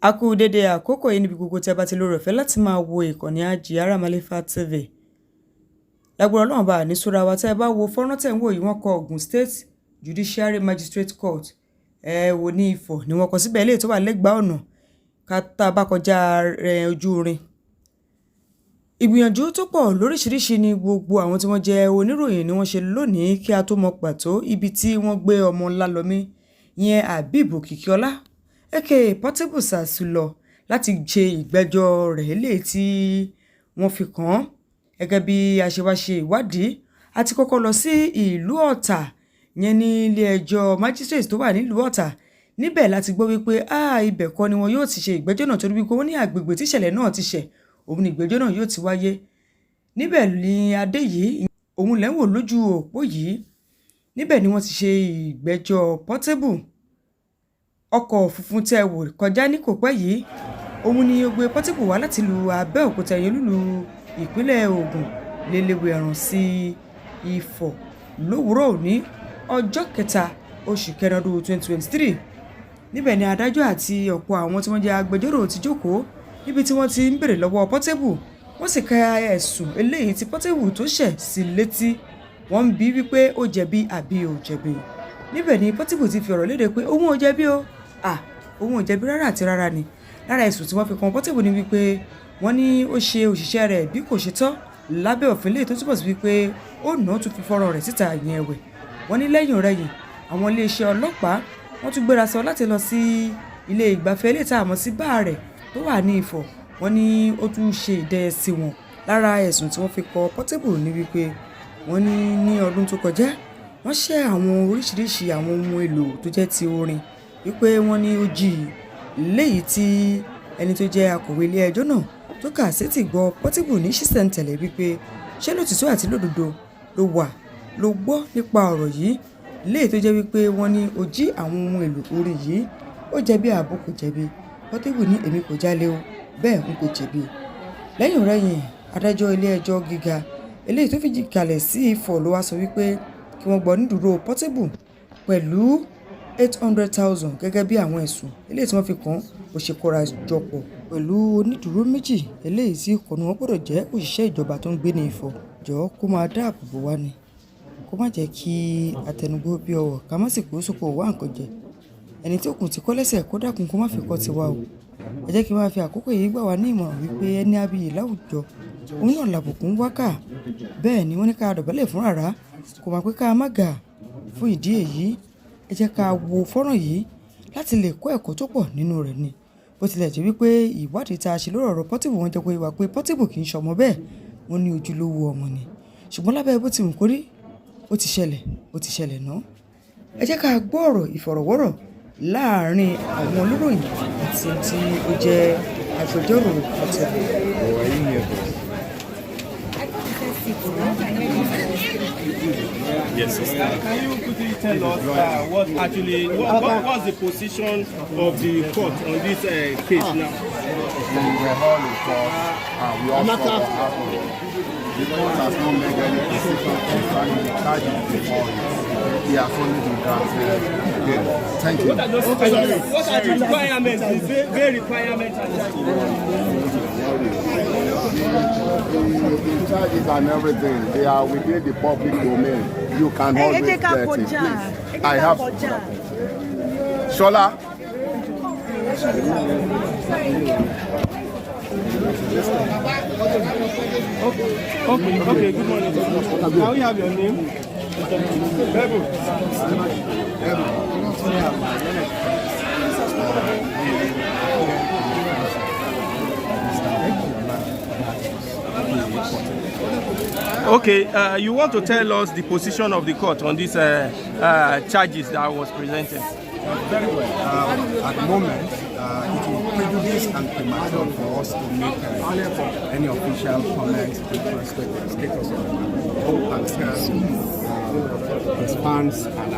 A kú dédé àkókò yìí níbi gbogbo tí a bá ti lóore ọ̀fẹ́ láti máa wo ìkànnì Ajíara Malefa TV. Lágbára Ọlọ́run bá ní súra wa tí ẹ bá wo fọ́nrán tẹ̀ ń wò yìí wọ́n kọ Ogun State Judiciary Magistrate Court. Wo ní Ifọ̀ ni wọ́n kọ síbẹ̀ eléyìí tó wà lẹ́gbàá ọ̀nà ká tá a bá kọjá ojú irin. Ìgbìyànjú tó pọ̀ lóríṣiríṣi ni gbogbo àwọn tí wọ́n jẹ́ oníròyìn ni wọ́n ṣe lónìí kí a tó mọ pàtó ibi tí wọ́n gbé ọmọ Lálọ́mí yẹn Habib Òkìkíọlá aka Portable Zazu lọ láti ṣe ìgbẹ́jọ́ rẹ̀ léyìí tí wọ́n fi kàn án. Gẹ́gẹ́ bí a ṣe wá ṣe ìwádìí àti kọ́kọ́ lọ sí ìlú Ọ̀tà yẹn ní ilé ẹjọ́ magistrate tó wà nílùú Ọ̀tà. Níbẹ̀ láti gbọ́ wípé ibẹ̀ kọ́ ni wọn yóò ti ṣe ìgbẹ́jọ́ náà torí wípé wọ́n ní àgbègbè tí ìṣẹ̀lẹ̀ náà ti ṣẹ̀ òun ni ìgbẹ́jọ́ náà yóò ti wáyé. Níbẹ̀ ni adé yìí òun lẹ́wọ̀n lójú òpó yìí. Níbẹ̀ ni wọ́n ti ṣe ìgbẹ́jọ́ Portable. Ọkọ̀ funfun tẹ́ wò kọjá ní kòpẹ́ yìí òun ni ó gbé Portable wá láti lu Abẹ́òkúta yẹn lùlù ìpínlẹ̀ Ògùn lélẹ́wé ẹ̀rùn sí Ifọ̀ lówùúrọ̀ òní ọjọ́ kẹta oṣù kẹrin ọdún 2023. Níbẹ̀ ni adájọ́ àti ọ̀pọ̀ àwọn tí wọ́n jẹ́ agbẹjọ́rò ti jókòó níbi tí wọ́n ti ń béèrè lọ́wọ́ Portable. Wọ́n sì ka ẹ̀sùn eléyìí tí Portable tó ṣẹ̀ sí létí. Wọ́n ń bi wípé ó jẹ̀bi àbí ò jẹ̀bi. Níbẹ̀ ni Portable ti fi ọ̀rọ̀ léde pé òun ò jẹ̀bi o. Òun ò jẹ̀bi rárá àti rárá ni. Lára ẹ̀sùn tí wọ́n fi kan Portable ni wípé wọ́n ní ó ṣe òṣìṣẹ́ rẹ̀ bí kò ṣe tọ́ lábẹ́ òfin léyìí tó túbọ̀ sí wípé ó náà tún fi fọ́nrán rẹ̀ síta yẹn ẹ̀wẹ̀. Wọ́n ní lẹ́yìn ọ̀rẹ̀yìn àwọn iléeṣẹ́ ọlọ́pàá wọ́n tún gbéra sọ láti lọ sí ilé ìgbafẹ́ ilé tá a mọ̀ sí báà rẹ̀ tó wà ní Ifọ̀. Wọ́n ní ó tún ṣe ìdẹ́ sí wọn. Lára ẹ̀sùn tí wọ́n fi kọ Portable ni wípé wọ́n ní ọdún tó kọjá wọ́n ṣẹ́ àwọn oríṣiríṣi àwọn ohun èlò tó jẹ́ ti orin wípé wọ́n ní ó jí léyìí tí ẹni tó jẹ́ akọ̀wé ilé ẹjọ́ náà tó kà sétí gbọ́ Portable ní ṣísẹ̀ntẹ̀lẹ̀ wípé ṣé lótìtọ́ àti lódodo ló gbọ́ nípa ọ̀rọ̀ yìí léyìí tó jẹ́ wípé wọ́n ní ó jí àwọn ohun èlò orin yìí ó jẹ̀bi àbò kò jẹ̀bi. Portable ní èmi kò jalè o bẹ́ẹ̀ n kò jẹ̀bi. Lẹ́yìn ọ̀rẹ́yìn adájọ́ ilé ẹjọ́ gíga eléyìí tó fìdí kalẹ̀ sí Ifọ̀ ló wá sọ wípé kí wọ́n gbọ́ nídùúró Portable pẹ̀lú 800,000 gẹ́gẹ́ bí àwọn ẹ̀sùn eléyìí tí wọ́n fi kàn ó ṣe kóra jọpọ̀ pẹ̀lú onídùúró méjì eléyìí tí kò ní wọ́n gbọ́dọ̀ jẹ́ òṣìṣẹ́ ìjọba tó ń gbé ní Ifọ̀. Jọ̀ọ́ kó máa dáàbò bò wá ni kó má jẹ́ kí àtẹnugbó bí ọwọ́ ká má sì kó sóko wá nǹkan jẹ. Ẹni tí òkun ti kọ́ lẹ́sẹ̀ kó dákun kó má fi kọ́ tiwa o. Ẹ jẹ́ kí n máa fi àkókò yìí gbà wá ní ìmọ̀ràn wípé ẹni abiyì láwùjọ òun náà làbùkún wákà. Bẹ́ẹ̀ ni wọ́n ní ká dọ̀bálẹ̀ fún rárá kò máa pé ká má gà. Fún ìdí èyí ẹ jẹ́ ká wo fọ́nrán yìí láti lè kó ẹ̀kọ́ tó pọ̀ nínú rẹ̀ ni. Bó tilẹ̀ jẹ́ wípé ìwádìí tá a ṣe lórí ọ̀rọ̀ Portable wọ́n jẹ́ kó yé wa pé Portable kì í ṣọmọ bẹ́ẹ̀ wọ́n ní ojúlówó ọmọ ni. Ṣùgbọ́n lábẹ́ bó ti wù kórí ó ti ṣẹlẹ̀ náà. Ẹ jẹ́ ká gbọ́ ọ̀rọ̀ ìfọ̀rọ̀wọ́rọ̀ láàárín àwọn oníròyìn àti tí ó jẹ́ agbẹjọ́rò Portable. Yes, sister. Can you quickly tell us what's the position of the court on this case now? We were all in court and we all saw what happened. The court has not made any decision concerning the charges before it. He has only been granted. Thank you. What are the requirements? The very requirements The charges and everything, they are within the public domain. You can always get it. I have. Shola. Okay, good morning. Can we have your name? Okay, you want to tell us the position of the court on these charges that was presented? Very well. At the moment, it will prejudice and premature for us to make any official comments with respect to the status of hope and response and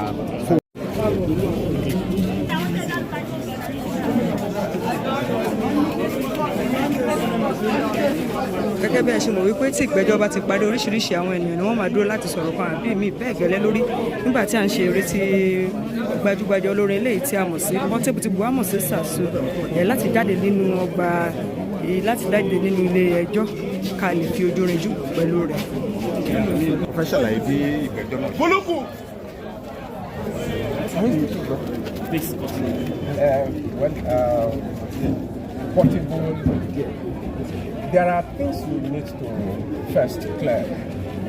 gẹ́gẹ́ bí ẹ ṣe mọ̀ wípé tí ìgbẹ́jọ́ bá ti parí oríṣiríṣi àwọn ènìyàn ni wọ́n máa dúró láti sọ̀rọ̀ kan àbí mi bẹ́ẹ̀ gẹ́lẹ́ lórí nígbà tí à ń ṣe eré tí gbajúgbajà olórin eléyìí tí a mọ̀ sí Portable tí buwá mọ̀ sí Zazu láti jáde nínú ọgbà láti jáde nínú ilé ẹjọ́ ká lè fi ojú rinjú pẹ̀lú rẹ̀. fẹ́ ṣàlàyé bí ìgbẹ́jọ́ náà. Bolókù. Portable, there are things we need to first clear.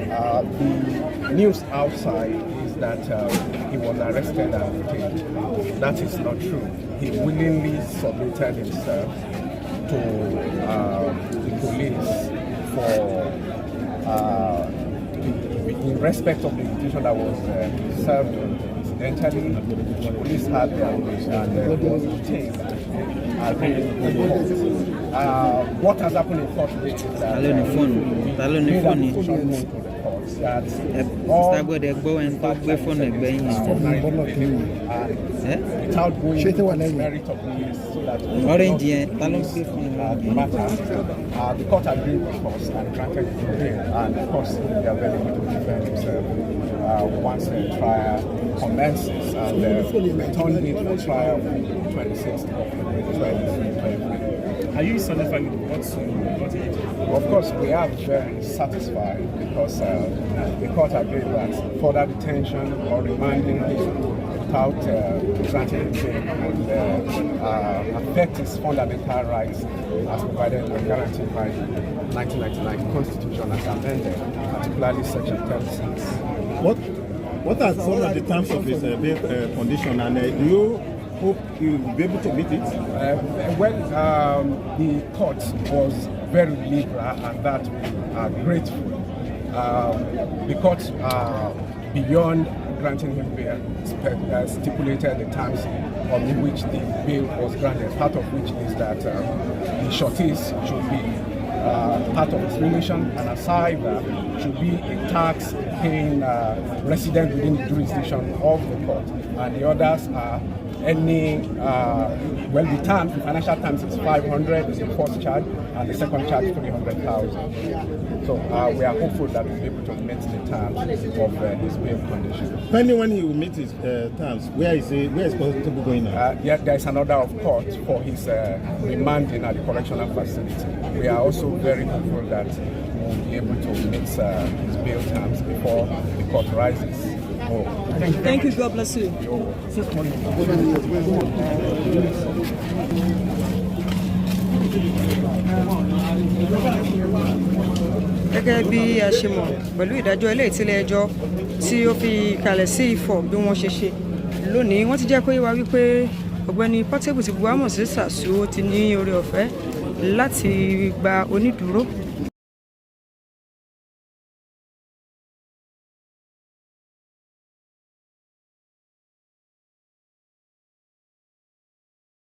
The news outside is that he was arrested and detained. That is not true. He willingly submitted himself to the police for in respect of the invitation that was served incidentally. The police had their wish and was detained. What has happened in court is that the court agreed with us and granted the bail, and of course they are very good to defend themselves once the trial commences, and the return date for trial will be 26th of 2023. Are you satisfied with what it is? Of course, we are very satisfied because the court agreed that further detention or remanding him without granting him bail would affect his fundamental rights as provided and guaranteed by the 1999 Constitution as amended, particularly Section 36. What are some of the terms of his bail condition, and do you hope you will be able to meet it? The court was very liberal, and that we are grateful. The court, beyond granting him bail, stipulated the terms on which the bail was granted, part of which is that the sureties should be part of his relation, and aside should be a tax-paying resident within the jurisdiction of the court, and the others are any the terms, the financial terms is 500 is the first charge, and the second charge 300,000. So we are hopeful that we'll be able to meet the terms of his bail condition. Depending when he will meet his terms, where is Portable going now? There is an order of court for his remanding at the correctional facility. We are also very hopeful that we will be able to meet his bail terms before the court rises. Thank you. God bless you. Gẹ́gẹ́ bí a ṣe mọ̀ pẹ̀lú ìdájọ́ ilé ìtìlẹ̀ ẹjọ́ tí ó fi kalẹ̀ sí Ifọ̀ bí wọ́n ṣe ṣe lónìí, wọ́n ti jẹ́ kó yé wa wípé ọ̀gbẹ́ni Portable tí buwá mọ̀ sí Zazu ti ní oore ọ̀fẹ́ láti gba onídùúró